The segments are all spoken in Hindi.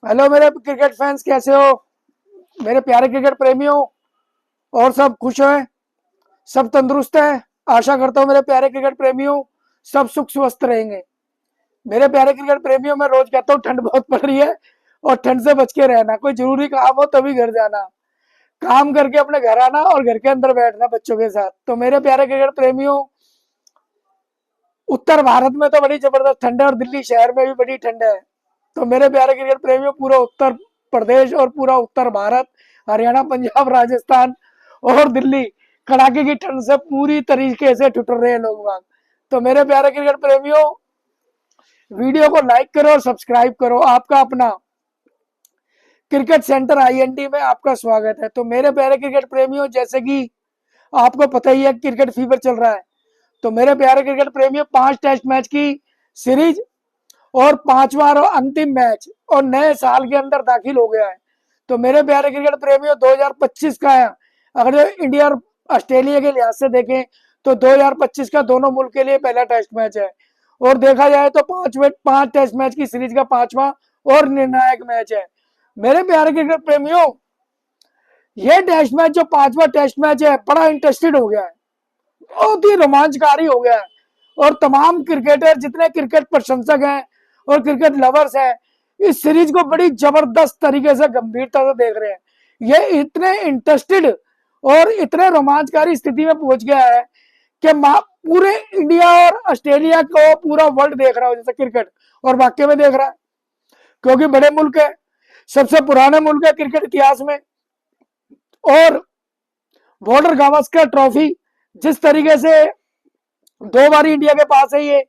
हेलो मेरे क्रिकेट फैंस, कैसे हो मेरे प्यारे क्रिकेट प्रेमियों। और सब खुश हैं, सब तंदुरुस्त हैं। आशा करता हूँ मेरे प्यारे क्रिकेट प्रेमियों सब सुख स्वस्थ रहेंगे। मेरे प्यारे क्रिकेट प्रेमियों, मैं रोज कहता हूँ ठंड बहुत पड़ रही है और ठंड से बच के रहना। कोई जरूरी काम हो तभी घर जाना, काम करके अपने घर आना और घर के अंदर बैठना बच्चों के साथ। तो मेरे प्यारे क्रिकेट प्रेमियों, उत्तर भारत में तो बड़ी जबरदस्त ठंड है और दिल्ली शहर में भी बड़ी ठंड है। तो मेरे प्यारे क्रिकेट प्रेमियों, पूरा उत्तर प्रदेश और पूरा उत्तर भारत, हरियाणा, पंजाब, राजस्थान और दिल्ली कड़ाके की ठंड से पूरी तरीके से ठुठुर रहे हैं लोग बाग। तो मेरे प्यारे क्रिकेट प्रेमियों, वीडियो को लाइक करो और सब्सक्राइब करो। आपका अपना क्रिकेट सेंटर आईएनडी में आपका स्वागत है। तो मेरे प्यारे क्रिकेट प्रेमियों, जैसे कि आपको पता ही है क्रिकेट फीवर चल रहा है। तो मेरे प्यारे क्रिकेट प्रेमियों, 5 टेस्ट मैच की सीरीज और 5वां और अंतिम मैच और नए साल के अंदर दाखिल हो गया है। तो मेरे प्यारे क्रिकेट प्रेमियों, 2025 का है, अगर जो इंडिया और ऑस्ट्रेलिया के लिहाज से देखें तो 2025 का दोनों मुल्क के लिए पहला टेस्ट मैच है। और देखा जाए तो 5 टेस्ट मैच की सीरीज का 5वां और निर्णायक मैच है। मेरे प्यारे क्रिकेट प्रेमियों, यह टेस्ट मैच जो 5वां टेस्ट मैच है, बड़ा इंटरेस्टेड हो गया है, बहुत ही रोमांचकारी हो गया है। और तमाम क्रिकेटर, जितने क्रिकेट प्रशंसक हैं और क्रिकेट लवर्स हैं, इस सीरीज को बड़ी जबरदस्त तरीके से गंभीरता से देख रहे हैं। ये इतने इंटरेस्टेड और इतने रोमांचकारी स्थिति में पहुंच गया है कि पूरे इंडिया और ऑस्ट्रेलिया को पूरा वर्ल्ड देख रहा हो जैसे क्रिकेट, और वाकई में देख रहा है, क्योंकि बड़े मुल्क है, सबसे पुराने मुल्क है क्रिकेट इतिहास में। और बॉर्डर गावस्कर ट्रॉफी जिस तरीके से 2 बार इंडिया के पास है ये।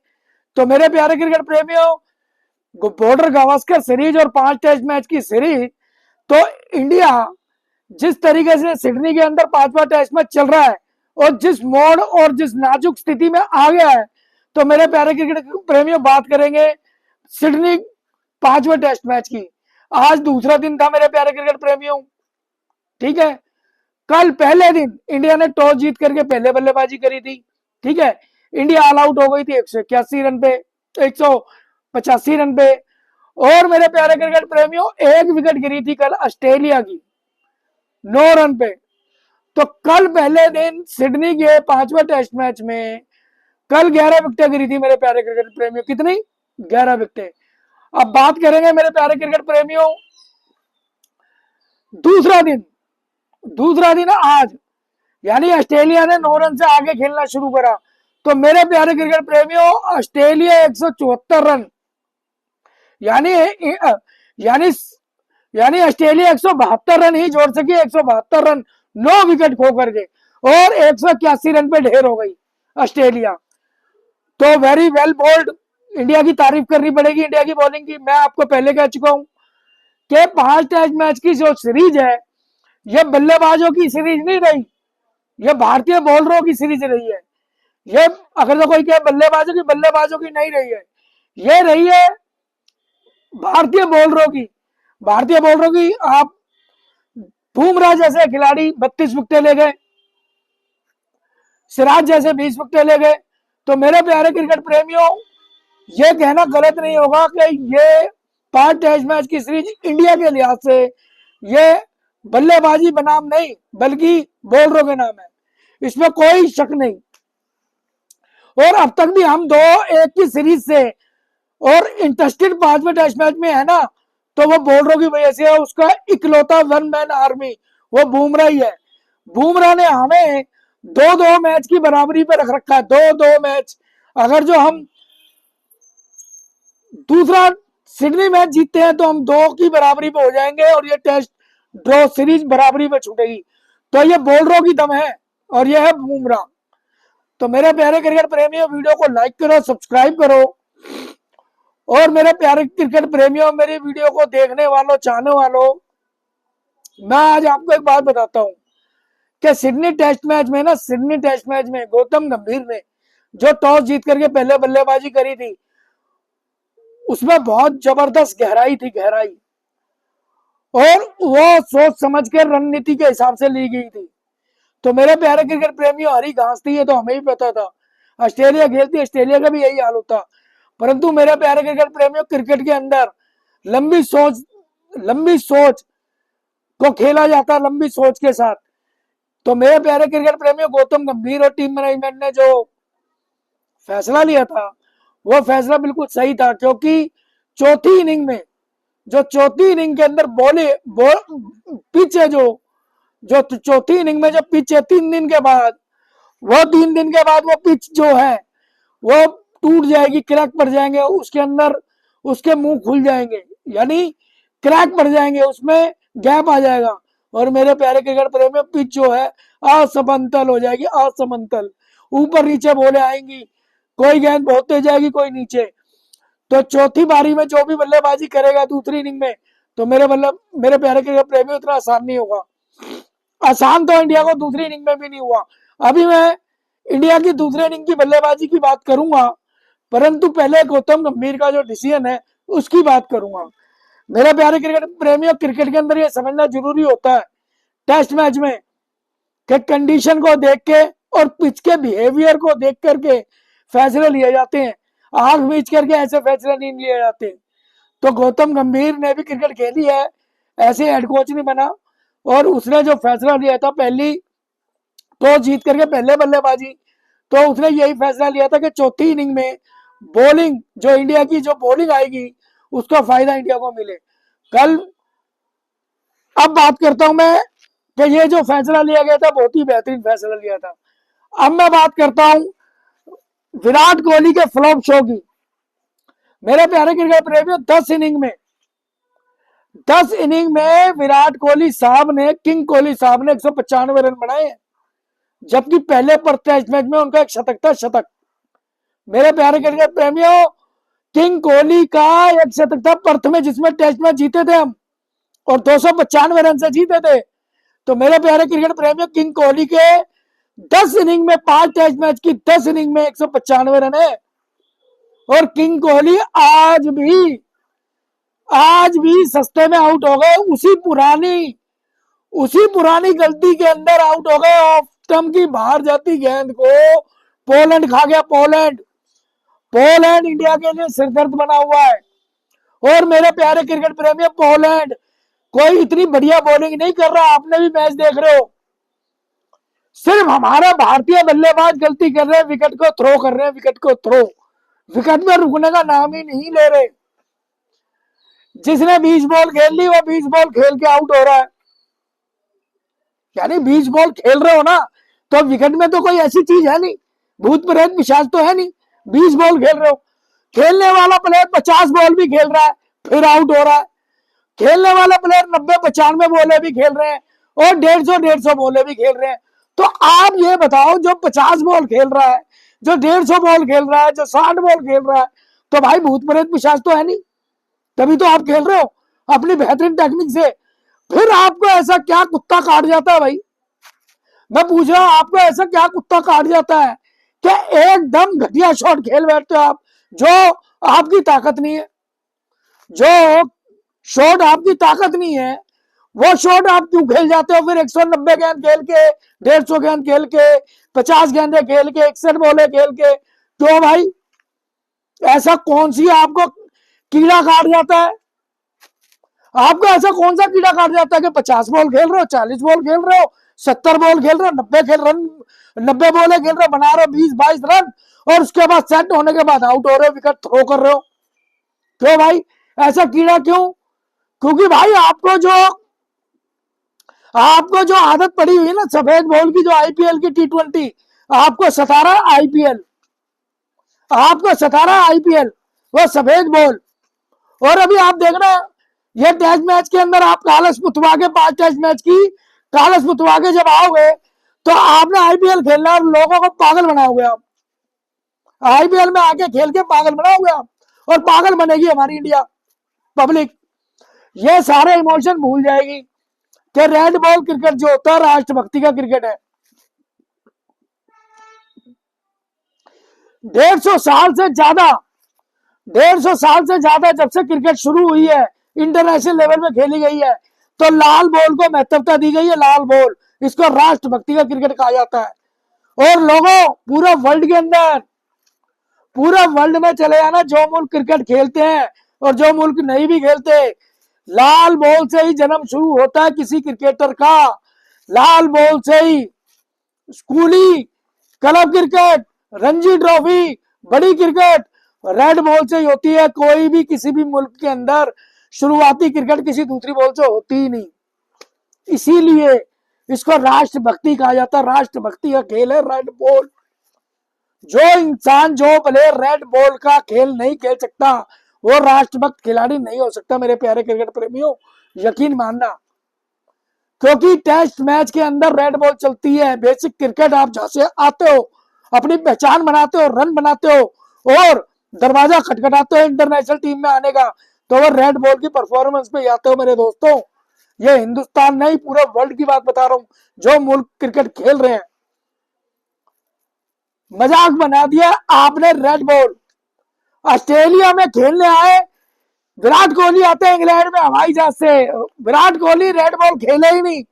तो मेरे प्यारे क्रिकेट प्रेमियों, बॉर्डर गावस्कर सीरीज और 5 टेस्ट मैच की सीरीज, तो इंडिया जिस तरीके से सिडनी के अंदर 5वां टेस्ट मैच चल रहा है और जिस मोड़ और जिस नाजुक स्थिति में आ गया है, तो मेरे प्यारे क्रिकेट प्रेमियों, बात करेंगे सिडनी 5वें टेस्ट मैच की। आज दूसरा दिन था मेरे प्यारे क्रिकेट प्रेमियों, ठीक है। कल पहले दिन इंडिया ने टॉस जीत करके पहले बल्लेबाजी करी थी, ठीक है। इंडिया ऑल आउट हो गई थी 181 रन पे, 185 रन पे। और मेरे प्यारे क्रिकेट प्रेमियों, एक विकेट गिरी थी कल ऑस्ट्रेलिया की 9 रन पे। तो कल पहले दिन सिडनी के 5वें टेस्ट मैच में कल 11 विकेटें गिरी थी मेरे प्यारे क्रिकेट प्रेमियों। कितनी? 11 विकेटें। अब बात करेंगे मेरे प्यारे क्रिकेट प्रेमियों, दूसरा दिन दूसरा दिन आज, यानी ऑस्ट्रेलिया ने 9 रन से आगे खेलना शुरू करा। तो मेरे प्यारे क्रिकेट प्रेमियों, ऑस्ट्रेलिया 174 रन, यानी यानी यानी ऑस्ट्रेलिया 172 रन ही जोड़ सकी, 172 रन 9 विकेट खो करके, और 181 रन पे ढेर हो गई ऑस्ट्रेलिया। तो वेरी वेल बोल्ड, इंडिया की तारीफ करनी पड़ेगी, इंडिया की बॉलिंग की। मैं आपको पहले कह चुका हूं कि 5 टेस्ट मैच की जो सीरीज है, यह बल्लेबाजों की सीरीज नहीं रही, यह भारतीय बॉलरों की सीरीज रही है। ये अगर तो कोई कहे बल्लेबाजों की नहीं रही है, ये रही है भारतीय बॉलरों की। भारतीय बॉलरों की आप, बुमराह जैसे खिलाड़ी 32 विकेटें ले गए, सिराज जैसे 20 विकेटें ले गए। तो मेरे प्यारे क्रिकेट प्रेमियों, ये कहना गलत नहीं होगा कि ये 5 टेस्ट मैच की सीरीज इंडिया के लिहाज से ये बल्लेबाजी बनाम नहीं बल्कि बॉलरों के नाम है, इसमें कोई शक नहीं। और अब तक भी हम 2-1 की सीरीज से और इंटरेस्टेड 5वें टेस्ट मैच में है ना, तो वो बॉलरों की वजह से है। उसका इकलौता वन मैन आर्मी वो बुमराह ही है। बुमराह ने हमें 2-2 मैच की बराबरी पे रख रखा है, 2-2 मैच। अगर जो हम दूसरा सिडनी मैच जीतते हैं तो हम 2 की बराबरी पे हो जाएंगे और ये टेस्ट ड्रॉ सीरीज बराबरी पे छूटेगी। तो ये बॉलरों की दम है और ये है बुमराह। तो मेरे प्यारे क्रिकेट प्रेमियों, वीडियो को लाइक करो, सब्सक्राइब करो। और मेरे प्यारे क्रिकेट प्रेमियों, मेरी वीडियो को देखने वालों, चाहने वालों, मैं आज आपको एक बात बताता हूं कि सिडनी टेस्ट मैच में गौतम गंभीर ने जो टॉस जीत करके पहले बल्लेबाजी करी थी, उसमें बहुत जबरदस्त गहराई थी, गहराई। और वो सोच समझ कर रणनीति के हिसाब से ली गई थी। तो मेरे प्यारे क्रिकेट प्रेमियों, हरी घास थी, ये तो हमें ही पता था। ऑस्ट्रेलिया खेलती, ऑस्ट्रेलिया का भी यही हाल होता। परंतु मेरे प्यारे क्रिकेट प्रेमियों, क्रिकेट के अंदर लंबी सोच लंबी सोच को खेला जाता है, लंबी सोच के साथ। तो मेरे प्यारे क्रिकेट प्रेमियों, गौतम गंभीर और टीम मैनेजमेंट ने जो फैसला लिया था वो फैसला बिल्कुल सही था, क्योंकि चौथी इनिंग में, जो चौथी इनिंग के अंदर पिच है, जो जो चौथी इनिंग में जो पिच है, 3 दिन के बाद, वो 3 दिन के बाद वो पिच जो है वो टूट जाएगी, क्रैक पड़ जाएंगे उसके अंदर, उसके मुंह खुल जाएंगे, यानी क्रैक पड़ जाएंगे, उसमें गैप आ जाएगा। और मेरे प्यारे क्रिकेट प्रेमी, पिच जो है असमंतल हो जाएगी, असमंतल, ऊपर नीचे बोले आएंगी, कोई गेंद बहुत तेज जाएगी, कोई नीचे। तो चौथी बारी में जो भी बल्लेबाजी करेगा दूसरी इनिंग में, तो मेरे प्यारे क्रिकेट प्रेमी, उतना आसान नहीं होगा। आसान तो इंडिया को दूसरी इनिंग में भी नहीं हुआ। अभी मैं इंडिया की दूसरी इनिंग की बल्लेबाजी की बात करूंगा, परंतु पहले गौतम गंभीर का जो डिसीजन है उसकी बात करूंगा। मेरे प्यारे क्रिकेट प्रेमियों, क्रिकेट के अंदर ये समझना जरूरी होता है टेस्ट मैच में कि कंडीशन को देख के और पिच के बिहेवियर को देख करके फैसले लिए जाते हैं, आंख मीच करके ऐसे फैसले नहीं लिए जाते। तो गौतम गंभीर ने भी क्रिकेट खेली है, ऐसे हेड कोच नहीं बना, और उसने जो फैसला लिया था पहली टॉस जीत करके पहले बल्लेबाजी, तो उसने यही फैसला लिया था कि चौथी इनिंग में बॉलिंग, जो इंडिया की जो बॉलिंग आएगी उसका फायदा इंडिया को मिले। कल अब बात करता हूं मैं कि ये जो फैसला लिया गया था बहुत ही बेहतरीन फैसला लिया था। अब मैं बात करता हूं विराट कोहली के फ्लॉप शो की। मेरे प्यारे क्रिकेट प्रेमियों, 10 इनिंग में विराट कोहली साहब ने, किंग कोहली साहब ने 195 रन बनाए, जबकि पहले पर टेस्ट मैच में उनका एक शतक था, शतक। मेरे प्यारे क्रिकेट प्रेमियों, किंग कोहली का एक शतक था पर्थ में, जिसमें टेस्ट मैच जीते थे हम, और 295 रन से जीते थे। तो मेरे प्यारे क्रिकेट प्रेमियों, किंग कोहली के 10 इनिंग में, 5 टेस्ट मैच की 10 इनिंग में 195 रन है। और किंग कोहली आज भी सस्ते में आउट हो गए, उसी पुरानी गलती के अंदर आउट हो गए। ऑफ स्टंप की बाहर जाती गेंद को पोलैंड खा गया, पोलैंड इंडिया के लिए सिरदर्द बना हुआ है। और मेरे प्यारे क्रिकेट प्रेमियों, पोलैंड कोई इतनी बढ़िया बॉलिंग नहीं कर रहा, आपने भी मैच देख रहे हो, सिर्फ हमारे भारतीय बल्लेबाज गलती कर रहे हैं, विकेट को थ्रो कर रहे हैं, विकेट में रुकने का नाम ही नहीं ले रहे। जिसने 20 बॉल खेल ली वो 20 बॉल खेल के आउट हो रहा है, यानी 20 बॉल खेल रहे हो ना, तो विकेट में तो कोई ऐसी चीज है नहीं, भूत प्रेत पिशाच तो है नहीं, 20 बॉल खेल रहे हो। खेलने वाला प्लेयर 50 बॉल भी खेल रहा है फिर आउट हो रहा है, खेलने वाला प्लेयर 90-95 बॉले भी खेल रहे हैं, और 150 बॉले भी खेल रहे हैं। तो आप ये बताओ, जो 50 बॉल खेल रहा है, जो 150 बॉल खेल रहा है, जो 60 बॉल खेल रहा है, तो भाई भूत प्रेत पिशाच तो है नहीं, तभी तो आप खेल रहे हो अपनी बेहतरीन टेक्निक से। फिर आपको ऐसा क्या कुत्ता काट जाता है भाई, मैं पूछ रहा हूं, आपको ऐसा क्या कुत्ता काट जाता है कि एकदम घटिया शॉट खेल बैठते हो आप, जो आपकी ताकत नहीं है, जो शॉट आपकी ताकत नहीं है, वो शॉट आप क्यों खेल जाते हो? फिर 190 गेंद खेल के, 150 गेंद खेल के, 50 गेंदे खेल के, 61 बॉले खेल के, क्यों भाई? ऐसा कौन सी आपको कीड़ा काट जाता है? आपको ऐसा कौन सा कीड़ा काट जाता है कि 50 बॉल खेल रहे हो, 40 बॉल खेल रहे हो, 70 बॉल खेल रहे हो, 90 बॉले खेल रहे हो, बना रहे हो 20-22 रन, और उसके बाद सेट होने के बाद आउट हो रहे हो, विकेट थ्रो कर रहे हो, क्यों भाई? ऐसा कीड़ा क्यों? क्योंकि भाई आपको जो आदत पड़ी हुई है ना सफेद बॉल की, जो आईपीएल की T20, आपको सता रहा आईपीएल, वो सफेद बॉल। और अभी आप देखना, ये टेस्ट मैच के अंदर आप कालस पुतवा के 5 टेस्ट मैच की कालस पुतवा के जब आओगे, तो आपने आईपीएल खेलना, लोगों को पागल बनाओगे आप, आईपीएल में आके खेल के पागल बनाओगे आप, और पागल बनेगी हमारी इंडिया पब्लिक। ये सारे इमोशन भूल जाएगी कि रेड बॉल क्रिकेट जो होता है राष्ट्रभक्ति का क्रिकेट है। 150 साल से ज्यादा जब से क्रिकेट शुरू हुई है, इंटरनेशनल लेवल में खेली गई है, तो लाल बॉल को महत्वता दी गई है। लाल बॉल, इसको राष्ट्रभक्ति का क्रिकेट कहा जाता है। और लोगों, पूरा वर्ल्ड में चले जाना, जो मुल्क क्रिकेट खेलते हैं और जो मुल्क नहीं भी खेलते, लाल बॉल से ही जन्म शुरू होता है किसी क्रिकेटर का, लाल बॉल से ही। स्कूली, क्लब क्रिकेट, रणजी ट्रॉफी, बड़ी क्रिकेट रेड बॉल से ही होती है। कोई भी किसी भी मुल्क के अंदर शुरुआती क्रिकेट किसी दूसरी बॉल से होती ही नहीं। इसीलिए इसको राष्ट्रभक्ति कहा जाता है। राष्ट्रभक्ति का खेल है रेड बॉल। जो इंसान, जो प्लेयर रेड बॉल का खेल नहीं खेल सकता वो राष्ट्रभक्त खिलाड़ी नहीं हो सकता मेरे प्यारे क्रिकेट प्रेमियों, यकीन मानना। क्योंकि टेस्ट मैच के अंदर रेड बॉल चलती है। बेसिक क्रिकेट आप जहां से आते हो, अपनी पहचान बनाते हो, रन बनाते हो और दरवाजा खटखटाते हो इंटरनेशनल टीम में आने का, तो वो रेड बॉल की परफॉर्मेंस पे आते हो मेरे दोस्तों। ये हिंदुस्तान नहीं, पूरे वर्ल्ड की बात बता रहा हूं। जो मुल्क क्रिकेट खेल रहे हैं, मजाक बना दिया आपने रेड बॉल। ऑस्ट्रेलिया में खेलने आए विराट कोहली आते हैं इंग्लैंड में हवाई जहाज से, विराट कोहली रेड बॉल खेले ही नहीं।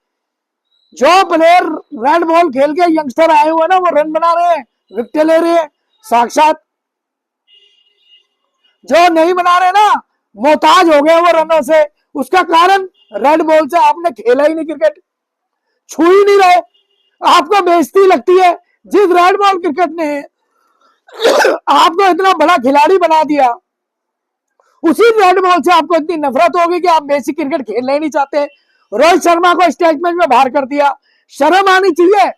जो प्लेयर रेड बॉल खेल के यंगस्टर आए हुए ना, वो रन बना रहे हैं, विकेट ले रहे हैं साक्षात। जो नहीं बना रहे ना, मोहताज हो गए वो रनों से। उसका कारण रेड बॉल से आपने खेला ही नहीं, क्रिकेट छू ही नहीं रहे, आपको बेइज्जती लगती है। जिस रेड बॉल क्रिकेट ने आपको इतना बड़ा खिलाड़ी बना दिया, उसी रेड बॉल से आपको इतनी नफरत होगी कि आप बेसिक क्रिकेट खेलना ही नहीं चाहते। रोहित शर्मा को स्टेटमेंट में बाहर कर दिया, शर्म आनी चाहिए।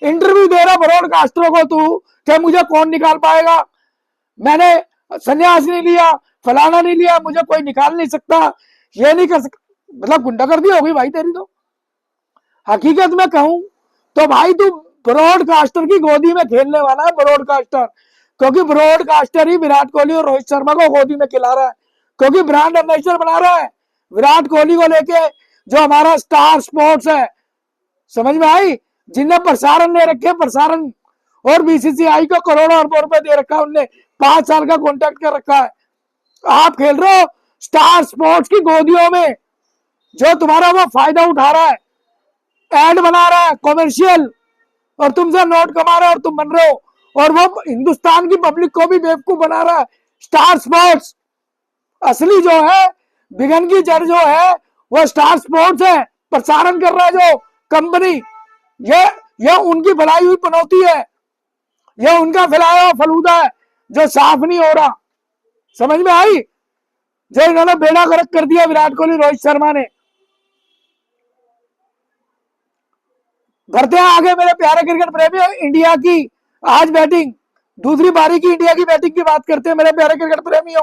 इंटरव्यू दे रहा ब्रॉडकास्टरों को तू कि मुझे कौन निकाल पाएगा, मैंने संन्यास नहीं लिया, फलाना नहीं लिया, मुझे कोई निकाल नहीं सकता, ये नहीं कर सकता। मतलब गुंडागर्दी होगी भाई तेरी तो। हकीकत में कहूं तो भाई तू ब्रॉडकास्टर की गोदी में खेलने वाला है, ब्रॉडकास्टर। क्योंकि ब्रॉडकास्टर ही विराट कोहली और रोहित शर्मा को गोदी में खिला रहा है, क्योंकि ब्रांड एम्बेसडर बना रहा है विराट कोहली को लेके। जो हमारा स्टार स्पोर्ट्स है, समझ में आई, जिन्हें प्रसारण ले रखे, प्रसारण और बीसीसीआई को करोड़ों अरबों रुपए दे रखा है, उनने 5 साल का कॉन्ट्रैक्ट कर रखा है। आप खेल रहे हो स्टार स्पोर्ट्स की गोदियों में, जो तुम्हारा वो फायदा उठा रहा है, एड बना रहा है कॉमर्शियल, और तुमसे नोट कमा रहा है और तुम बन रहे हो, और वो हिंदुस्तान की पब्लिक को भी बेवकूफ बना रहा है। स्टार स्पोर्ट्स असली जो है, बिगन की जड़ जो है वो स्टार स्पोर्ट्स है। प्रसारण कर रहा है जो कंपनी, ये उनकी फैलाई हुई पनौती है, ये उनका फैलाया हुआ फलूदा है जो साफ नहीं हो रहा। समझ में आई, जो इन्होंने बेड़ा गर्क कर दिया विराट कोहली रोहित शर्मा ने। बढ़ते हैं आगे मेरे प्यारे क्रिकेट प्रेमी। इंडिया की आज बैटिंग, दूसरी पारी की इंडिया की बैटिंग की बात करते हैं मेरे प्यारे क्रिकेट प्रेमियों।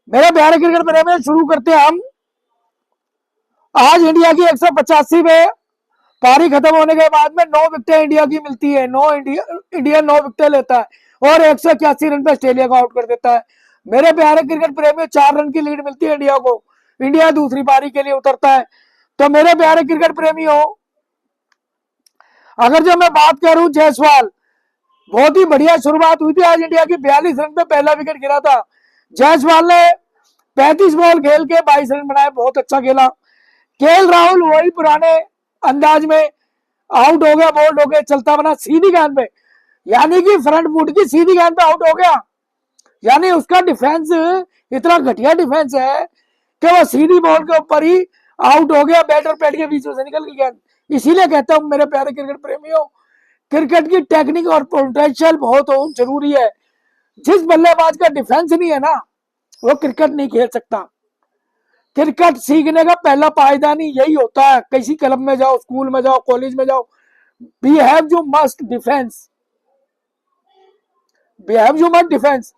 मेरे प्यारे क्रिकेट प्रेमी, शुरू करते हैं हम। आज इंडिया की 185 में पारी खत्म होने के बाद में 9 विकेटें इंडिया की मिलती है। इंडिया 9 विकेटें लेता है और 181 रन पे ऑस्ट्रेलिया को आउट कर देता है। मेरे प्यारे क्रिकेट प्रेमियों, 4 रन की लीड मिलती है इंडिया को। इंडिया दूसरी पारी के लिए उतरता है। तो मेरे प्यारे क्रिकेट प्रेमियों, अगर जब मैं बात करूं जायसवाल, बहुत ही बढ़िया शुरुआत हुई थी आज इंडिया की। 42 रन पे पहला विकेट गिरा था। जायसवाल ने 35 बॉल खेल के 22 रन बनाए, बहुत अच्छा खेला। केएल राहुल वही पुराने अंदाज में आउट हो गया, बोल्ड हो गया, चलता बना सीधी गेंद पे, यानी कि फ्रंट फुट की सीधी गेंद पे आउट हो गया। यानी उसका डिफेंस इतना घटिया डिफेंस है कि वो सीधी बॉल के ऊपर ही आउट हो गया, बैट और पैड के बीच में से निकल गई गेंद। इसीलिए कहता हूं मेरे प्यारे क्रिकेट प्रेमियों, क्रिकेट की टेक्निक और पोटेंशियल बहुत जरूरी है। जिस बल्लेबाज का डिफेंस नहीं है ना, वो क्रिकेट नहीं खेल सकता। क्रिकेट सीखने का पहला पायदानी यही होता है। किसी क्लब में जाओ, स्कूल में जाओ, कॉलेज में जाओ, we have you must defence, we have you must defence.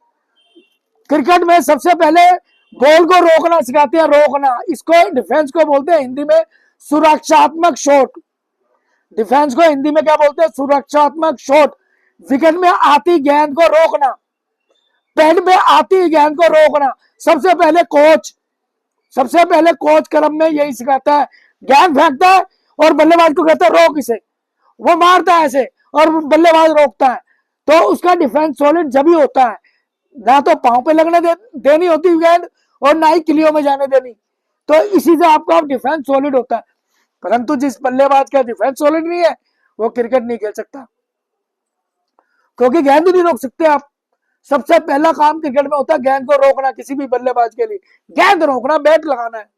Cricket में सबसे पहले बॉल को रोकना सिखाते हैं, रोकना। इसको डिफेंस को बोलते हैं हिंदी में सुरक्षात्मक शॉट। डिफेंस को हिंदी में क्या बोलते हैं? सुरक्षात्मक शॉट। विकेट में आती गेंद को रोकना, पैड में आती गेंद को रोकना। सबसे पहले कोच क्लब में यही सिखाता है। गेंद फेंकता है और बल्लेबाज को कहता है रोक इसे, वो मारता है ऐसे और बल्लेबाज रोकता है। तो उसका डिफेंस सॉलिड जब ही होता है, ना तो पांव पे लगने देनी होती गेंद और ना ही किलियों में जाने देनी। तो इसी से आपका डिफेंस सॉलिड होता है। परंतु जिस बल्लेबाज का डिफेंस सॉलिड नहीं है, वो क्रिकेट नहीं खेल सकता, क्योंकि गेंद नहीं रोक सकते आप। सबसे पहला काम क्रिकेट में होता है गेंद को रोकना, किसी भी बल्लेबाज के लिए गेंद रोकना, बैट लगाना है।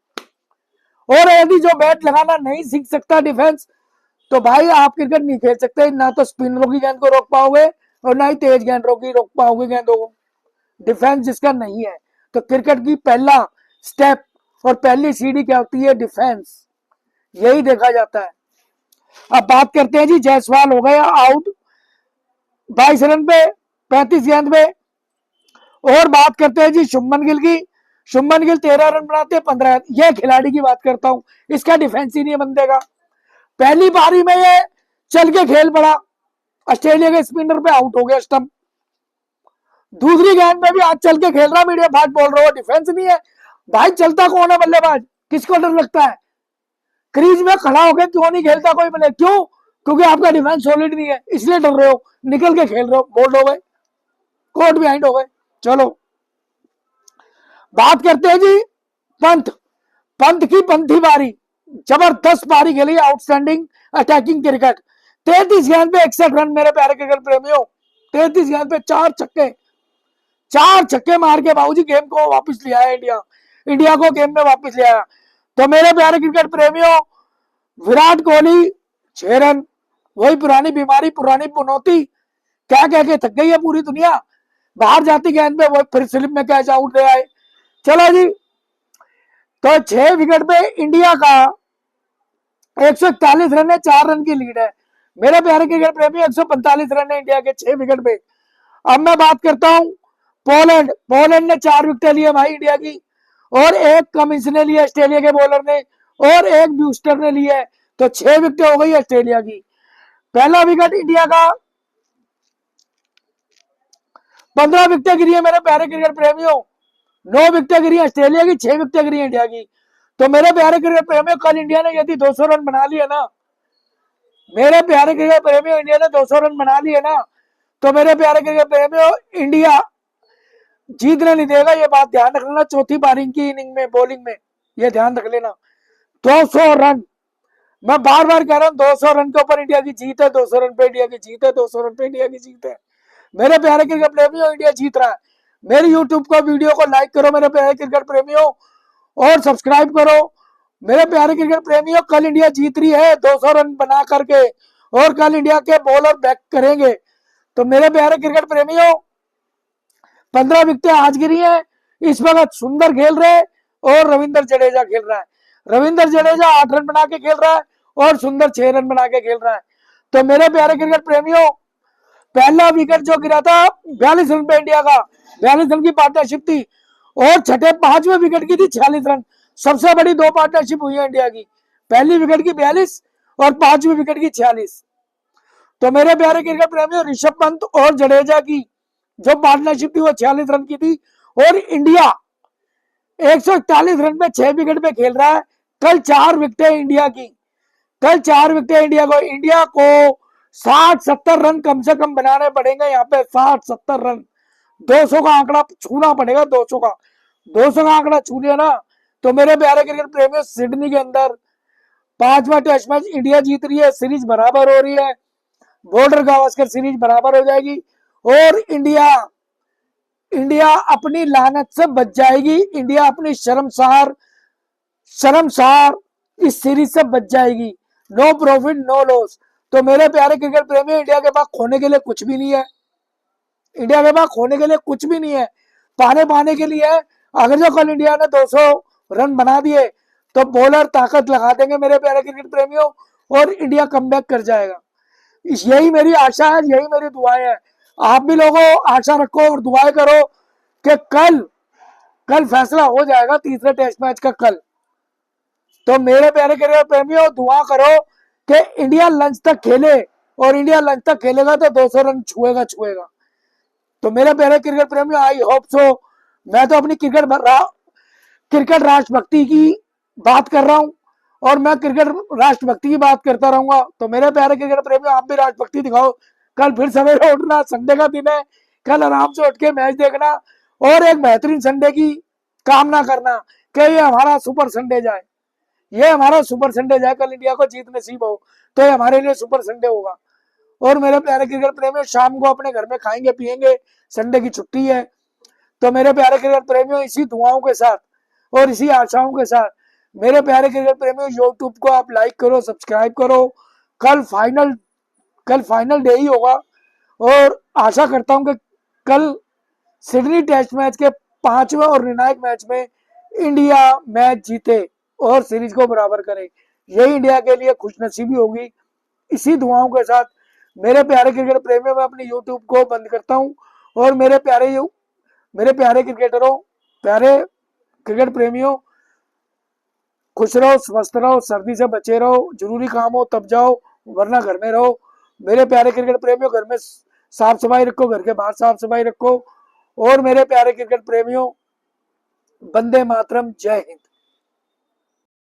और यदि जो बैट लगाना नहीं सीख सकता डिफेंस, तो भाई आप क्रिकेट नहीं खेल सकते। ना तो स्पिनरों की गेंद को रोक पाओगे और ना ही तेज गेंदों की रोक पाओगे गेंदों को, डिफेंस जिसका नहीं है। तो क्रिकेट की पहला स्टेप और पहली सीढ़ी क्या होती है? डिफेंस। यही देखा जाता है। अब बात करते हैं जी, जायसवाल हो गया आउट 22 रन पे 35 गेंद पे। और बात करते हैं जी शुभमन गिल की। शुभमन गिल 13 रन बनाते हैं 15 रन। ये खिलाड़ी की बात करता हूं, इसका डिफेंस ही नहीं है बंदे का। पहली पारी में ये चल के खेल पड़ा, ऑस्ट्रेलिया के स्पिनर पे आउट हो गया स्टंप। दूसरी गेंद में भी आज चल के खेल रहा, मीडिया फास्ट बोल रहा हो, डिफेंस नहीं है। भाई चलता कौन है बल्लेबाज? किसको डर लगता है? क्रीज में खड़ा होकर क्यों नहीं खेलता कोई बल्ले? क्यों? क्योंकि आपका डिफेंस सॉलिड नहीं है, इसलिए डर रहे हो, निकल के खेल रहे हो, बोल्ड हो गए, कोर्ट बिहाइंड हो गए। चलो बात करते हैं जी पंत। पंत की पंथी बारी, जबरदस्त बारी खेली, आउटस्टैंडिंग अटैकिंग क्रिकेट। 33 गेंद पे 61 रन मेरे प्यारे क्रिकेट प्रेमियों। 33 गेंद पे 4 छक्के, 4 छक्के मार के बाबूजी गेम को वापस ले आया इंडिया, इंडिया को गेम में वापस ले आया। तो मेरे प्यारे क्रिकेट प्रेमियों, विराट कोहली 6 रन, वही पुरानी बीमारी, पुरानी पुनौती, क्या कह के थक गई है पूरी दुनिया। बाहर जाती गेंद पे वो फिर स्लिप में कैच आउट ले आए। चलो जी, तो 6 विकेट पे इंडिया का 141 रन है, 4 रन की लीड है। मेरे प्यारे क्रिकेट प्रेमी 145 रन है इंडिया के 6 विकेट पे। अब मैं बात करता हूं पोलैंड। पोलैंड ने 4 विकेट लिए भाई इंडिया की, और एक कमिंस ने लिया ऑस्ट्रेलिया के बॉलर ने, और एक ब्यूस्टर ने लिया है। तो 6 विकेट हो गई ऑस्ट्रेलिया की। पहला विकेट इंडिया का, 15 विकेट गिरी है मेरे प्यारे क्रिकेट प्रेमियों। 9 विकेट गिरी ऑस्ट्रेलिया की, 6 विकेट गिरी इंडिया की। तो मेरे प्यारे क्रिकेट प्रेमियों, कल इंडिया ने यदि 200 रन बना लिए ना, मेरे प्यारे क्रिकेट प्रेमियों, इंडिया ने 200 रन बना लिए ना, तो मेरे प्यारे क्रिकेट प्रेमियों, इंडिया जीतने नहीं देगा, ये बात ध्यान रख लेना। चौथी पारी की इनिंग में, बॉलिंग में, ये ध्यान रख लेना। 200 रन, मैं बार बार कह रहा हूं, 200 रन के ऊपर इंडिया की जीत है, 200 रन पे इंडिया की जीत है, 200 रन पे इंडिया की जीत है। मेरे प्यारे क्रिकेट प्रेमियों, इंडिया जीत रहा है। मेरे यूट्यूब को वीडियो को लाइक करो मेरे प्यारे क्रिकेट प्रेमियों, और सब्सक्राइब करो मेरे प्यारे क्रिकेट प्रेमियों। कल इंडिया जीत रही है 200 रन बना करके, और कल इंडिया के बॉलर बैक करेंगे। तो मेरे प्यारे क्रिकेट प्रेमियों, 15 विकेटें आज गिरी है। इस वक्त सुंदर खेल रहे और रविंद्र जडेजा खेल रहा है। रविंद्र जडेजा 8 रन बना के खेल रहा है और सुंदर 6 रन बना के खेल रहा है। तो मेरे प्यारे क्रिकेट प्रेमियों, पहला विकेट जो गिरा था 42 रन पे इंडिया का, 42 रन की पार्टनरशिप थी, और छठे 5वें विकेट की थी 46 रन। सबसे बड़ी 2 पार्टनरशिप हुई है इंडिया की, पहली विकेट की 42 और 5वीं विकेट की 46। तो मेरे प्यारे क्रिकेट प्रेमियों, ऋषभ पंत और जडेजा की जो पार्टनरशिप थी वो 46 रन की थी, और इंडिया 141 रन पे 6 विकेट पे खेल रहा है। कल 4 विकेटें इंडिया की, कल 4 विकेटें इंडिया को। इंडिया को 60-70 रन कम से कम बनाने पड़ेंगे यहाँ पे, 60-70 रन। 200 का आंकड़ा छूना पड़ेगा, 200 का, 200 का आंकड़ा छू लिया ना, तो मेरे प्यारे क्रिकेट प्रेमियों, सिडनी के अंदर 5वां टेस्ट मैच इंडिया जीत रही है, सीरीज बराबर हो रही है, बॉर्डर गावस्कर सीरीज बराबर हो जाएगी, और इंडिया इंडिया अपनी लानत से बच जाएगी। इंडिया अपनी शर्मसार शर्मसार इस सीरीज से बच जाएगी। No profit no loss. तो मेरे प्यारे क्रिकेट प्रेमी, इंडिया के पास खोने के लिए कुछ भी नहीं है, इंडिया के पास खोने के लिए कुछ भी नहीं है, पाने के लिए है। अगर जो कल इंडिया ने 200 रन बना दिए तो बॉलर ताकत लगा देंगे मेरे प्यारे क्रिकेट प्रेमियों, और इंडिया कमबैक कर जाएगा। यही मेरी आशा है, यही मेरी दुआएं है। आप भी लोगों आशा रखो और दुआएं करो कि कल कल फैसला हो जाएगा तीसरे टेस्ट मैच का कल। तो मेरे प्यारे क्रिकेट प्रेमियों, दुआ करो कि इंडिया लंच तक खेले, और इंडिया लंच तक खेलेगा तो 200 रन छुएगा छुएगा। तो मेरे प्यारे क्रिकेट प्रेमियों, आई होप सो। मैं तो अपनी क्रिकेट राष्ट्रभक्ति की बात कर रहा हूं, और मैं क्रिकेट राष्ट्रभक्ति की बात करता रहूंगा। तो मेरे प्यारे क्रिकेट प्रेमियों, आप भी राष्ट्रभक्ति दिखाओ। कल फिर सवेरे उठना, संडे का दिन है, कल आराम से उठ के मैच देखना, और एक बेहतरीन संडे की कामना करना कि ये हमारा सुपर संडे जाए, ये हमारा सुपर संडे जाए। कल इंडिया को जीत नसीब हो तो ये हमारे लिए सुपर संडे होगा। और मेरे प्यारे क्रिकेट प्रेमियों, शाम को अपने घर में खाएंगे पिएंगे, संडे की छुट्टी है। तो मेरे प्यारे क्रिकेट प्रेमियों, इसी दुआओं के साथ और इसी आशाओं के साथ मेरे प्यारे क्रिकेट प्रेमियों, यूट्यूब को आप लाइक करो, सब्सक्राइब करो। कल फाइनल कल फाइनल डे ही होगा और आशा करता हूं कि कल सिडनी टेस्ट मैच के 5वें और निर्णायक मैच में इंडिया मैच जीते और सीरीज को बराबर करे। यही इंडिया के लिए खुशनसीबी होगी। इसी दुआओं के साथ मेरे प्यारे क्रिकेट प्रेमियों, मैं अपनी यूट्यूब को बंद करता हूं। और मेरे प्यारे क्रिकेटरों, प्यारे क्रिकेट प्रेमियों, खुश रहो, स्वस्थ रहो, सर्दी से बचे रहो, जरूरी काम हो तब जाओ, वरना घर में रहो। मेरे प्यारे क्रिकेट प्रेमियों, घर में साफ सफाई रखो, घर के बाहर साफ सफाई रखो। और मेरे प्यारे क्रिकेट प्रेमियों, वंदे मातरम, जय हिंद।